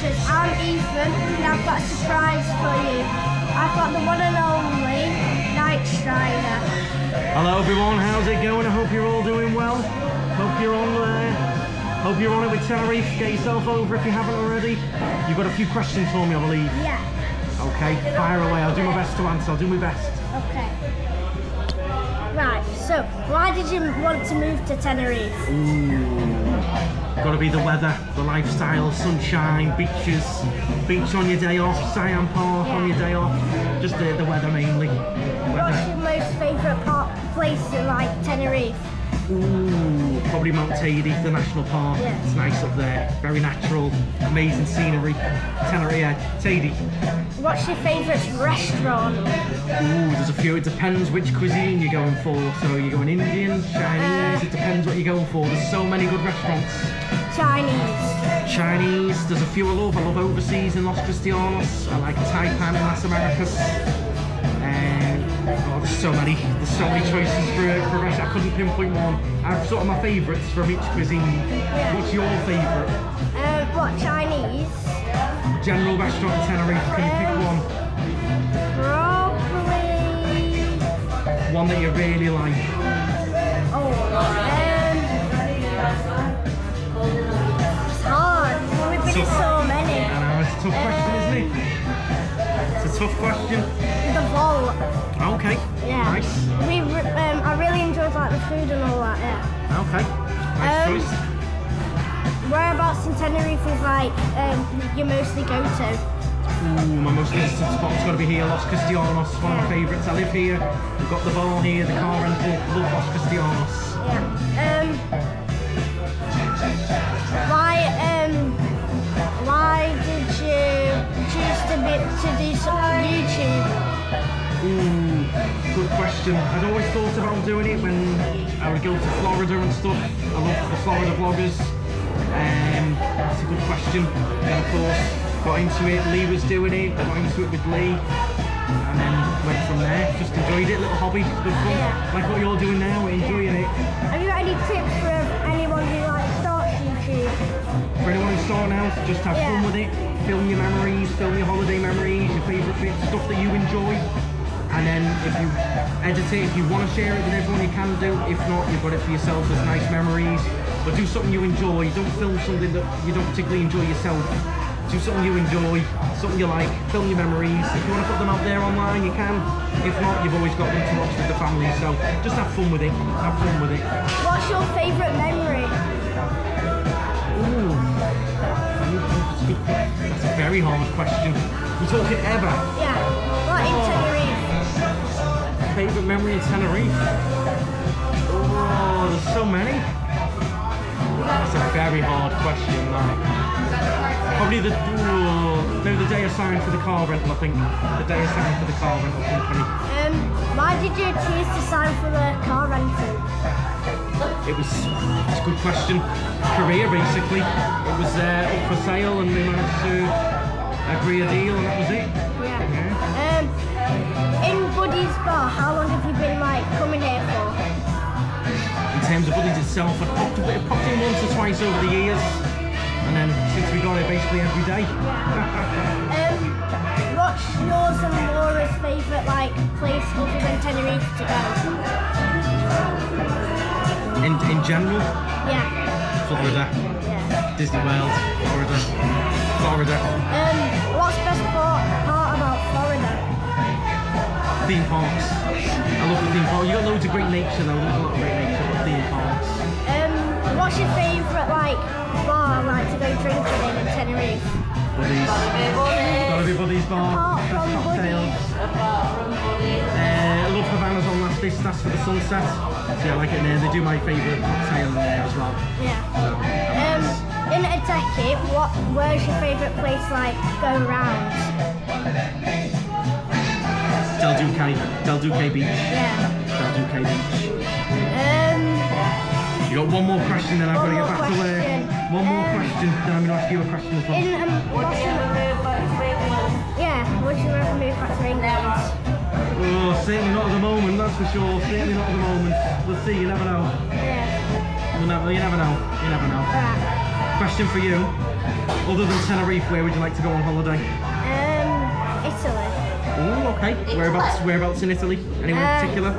Adventures. I'm Ethan and I've got a surprise for you. I've got the one and only Knightstrider. Hello everyone, how's it going? I hope you're all doing well. Hope you're on it with Tenerife. Get yourself over if you haven't already. You've got a few questions for me, I believe. Yeah. Okay, fire away. I'll do my best to answer. I'll do my best. Okay. Right, so why did you want to move to Tenerife? Got to be the weather, the lifestyle, sunshine, beaches, beach on your day off, Siam Park on your day off. Just the weather mainly. What's your most favourite place in like Tenerife? Ooh, probably Mount Teide, the national park. Yeah. It's nice up there, very natural, amazing scenery. Tenerife, Teide. What's your favourite restaurant? Ooh, there's a few. It depends which cuisine you're going for. So you're going Indian, Chinese. It depends what you're going for. There's so many good restaurants. Chinese. There's a few I love. I love overseas in Los Cristianos. I like Taipan in Las Americas. Oh, there's so many choices for a restaurant. I couldn't pinpoint one. I have sort of my favourites from each cuisine. Yeah. What's your favourite? What, Chinese? General restaurant in Tenerife. Can you pick one? Probably. One that you really like. It's hard. We've been to so many. I know, it's a tough question, isn't it? It's a tough question. The vault. Okay. Yeah. Nice. I really enjoyed like the food and all that. Yeah. Okay. Nice choice. Whereabouts in Tenerife is like you mostly go to? Ooh, my most visited spot's got to be here, Los Cristianos. One of my favourites. I live here. We've got the bar here, the car rental. Love Los Cristianos. Yeah. Why did you choose to do some YouTube? Ooh, good question. I'd always thought about doing it when I would go to Florida and stuff. I love the Florida vloggers. That's a good question. And of course, got into it. Lee was doing it. Got into it with Lee, and then went from there. Just enjoyed it. Little hobby, good fun. Yeah. Like what you're doing now, enjoying it. Have you got any tips for anyone who like starts YouTube? For anyone who's starting out, just have fun with it. Film your memories, film your holiday memories, your favourite bits, stuff that you enjoy. And then if you edit it, if you want to share it with everyone, you can do. If not, you've got it for yourself as nice memories. But do something you enjoy. Don't film something that you don't particularly enjoy yourself. Do something you enjoy, something you like. Film your memories. If you want to put them out there online, you can. If not, you've always got them to watch with the family. So just have fun with it. Have fun with it. What's your favourite memory? Ooh. That's a very hard question. You're talking ever? Yeah. What in Tenerife? Favourite memory in Tenerife? Oh, there's so many. That's a very hard question, Probably maybe the day I signed for the car rental, I think. The day I signed for the car rental company. Why did you choose to sign for the car rental? It's a good question. Career, basically. It was up for sale and we managed to agree a deal and that was it. Yeah. In Buddy's bar, how long have you been like coming here for? In terms of Buddy's itself, I've popped in once or twice over the years, and then since we got it, basically every day. What's yours and Laura's favourite like place other than Tenerife to go? In general? Yeah. Florida. Yeah. Disney World. Florida. What's the best part about Florida? Theme parks. I love the theme parks. You got loads of great nature though. There's a lot of great nature, but theme parks. What's your favourite like bar like to go drinking in Tenerife? Buddy's. Gotta be Buddy's bar. Apart Best from cocktails. I love Havana's on last dish. That's for the sunset. So yeah, I like it in there. They do my favourite cocktail in there as well. Yeah. So, in Costaadeje, where's your favourite place like go around? Del Duque Beach. Yeah. Del Duque Beach. You got one more question, then I've got to get back to work. One more question, then I'm going to ask you a question as well. Would you ever move back to England? Oh, certainly not at the moment, that's for sure. Certainly not at the moment. We'll see, you never know. Yeah. You never know. Right. Question for you. Other than Tenerife, where would you like to go on holiday? Italy. Oh, okay. Whereabouts in Italy? Anyone in particular?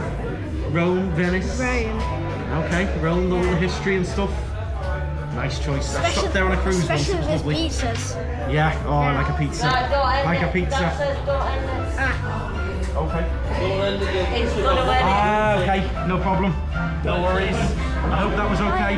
Rome, Venice? Rome. Okay, Rome, all the history and stuff. Nice choice. I stopped there on a cruise once, it was lovely. Pizzas. Yeah, oh, I like a pizza. Like a pizza. Okay. Ah, okay, no problem. No worries. I hope that was okay.